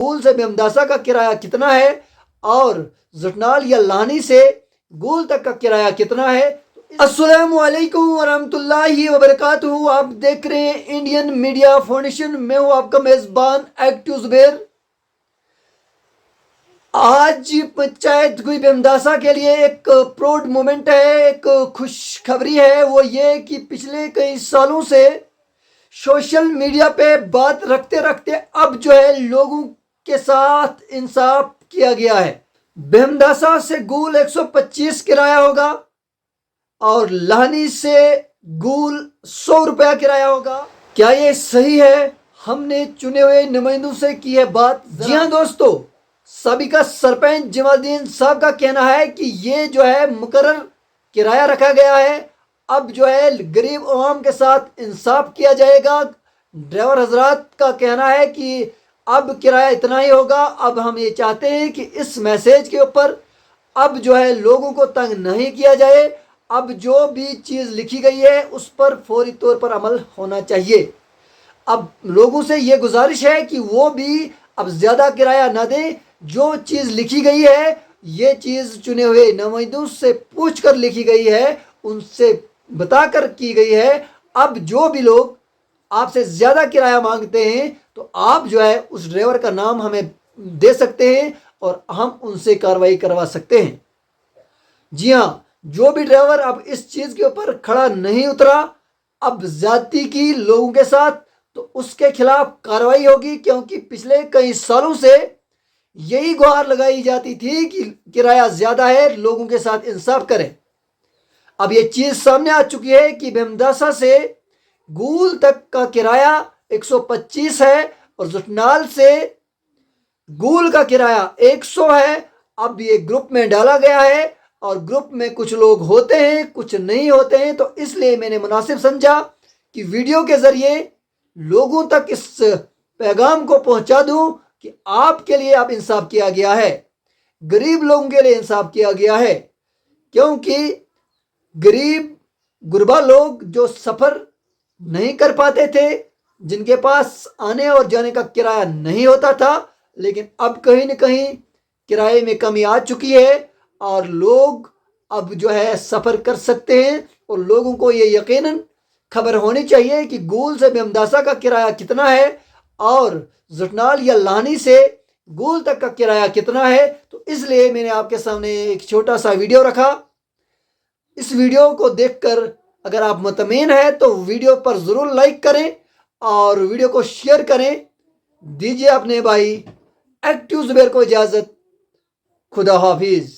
गूल से बेमदासा का किराया कितना है और जटनाल या लानी से गूल तक का किराया कितना है। अस्सलामु अलैकुम वरहमतुल्लाहि वबरकातुहू। आप देख रहे हैं इंडियन मीडिया फाउंडेशन। मैं हूं आपका मेजबान एक्टिव जुबैर। आज पंचायत हुई बेमदासा के लिए एक प्राउड मोमेंट है, एक खुशखबरी है। वो ये कि पिछले कई सालों से सोशल मीडिया पे बात रखते रखते अब जो है लोगों के साथ इंसाफ किया गया है। बेमदासा से गूल 125 किराया होगा और लाहनी से गूल 100 रुपया किराया होगा। क्या ये सही है? हमने चुने हुए नुमाइंदों से की है बात। जी हाँ दोस्तों, साबिका सरपंच जमालुद्दीन साहब का कहना है कि ये जो है मुकर्रर किराया रखा गया है। अब जो है गरीब आवाम के साथ इंसाफ किया जाएगा। ड्राइवर हजरात का कहना है कि अब किराया इतना ही होगा। अब हम ये चाहते हैं कि इस मैसेज के ऊपर अब जो है लोगों को तंग नहीं किया जाए। अब जो भी चीज़ लिखी गई है उस पर फौरी तौर पर अमल होना चाहिए। अब लोगों से ये गुजारिश है कि वो भी अब ज़्यादा किराया ना दें। जो चीज़ लिखी गई है, ये चीज़ चुने हुए नुमाइंदों से पूछ कर लिखी गई है, उनसे बताकर की गई है। अब जो भी लोग आपसे ज़्यादा किराया मांगते हैं तो आप जो है उस ड्राइवर का नाम हमें दे सकते हैं और हम उनसे कार्रवाई करवा सकते हैं। जी हाँ, जो भी ड्राइवर अब इस चीज़ के ऊपर खड़ा नहीं उतरा, अब ज्यादती की लोगों के साथ, तो उसके खिलाफ कार्रवाई होगी। क्योंकि पिछले कई सालों से यही गुहार लगाई जाती थी कि किराया ज़्यादा है, लोगों के साथ इंसाफ करें। अब ये चीज़ सामने आ चुकी है कि बेमदासा से गूल तक का किराया 125 है और जुटनाल से गूल का किराया 100 है। अब ये ग्रुप में डाला गया है और ग्रुप में कुछ लोग होते हैं, कुछ नहीं होते हैं। तो इसलिए मैंने मुनासिब समझा कि वीडियो के ज़रिए लोगों तक इस पैगाम को पहुंचा दूं कि आपके लिए अब इंसाफ किया गया है, गरीब लोगों के लिए इंसाफ किया गया है। क्योंकि गरीब गुरबा लोग जो सफ़र नहीं कर पाते थे, जिनके पास आने और जाने का किराया नहीं होता था, लेकिन अब कहीं न कहीं किराए में कमी आ चुकी है और लोग अब जो है सफ़र कर सकते हैं। और लोगों को ये यकीनन खबर होनी चाहिए कि गूल से बेमदासा का किराया कितना है और जुटनाल या लानी से गूल तक का किराया कितना है। तो इसलिए मैंने आपके सामने एक छोटा सा वीडियो रखा। इस वीडियो को देखकर अगर आप मुतमईन हैं तो वीडियो पर ज़रूर लाइक करें और वीडियो को शेयर करें। दीजिए अपने भाई एक्टिव जुबैर को इजाज़त। खुदा हाफिज़।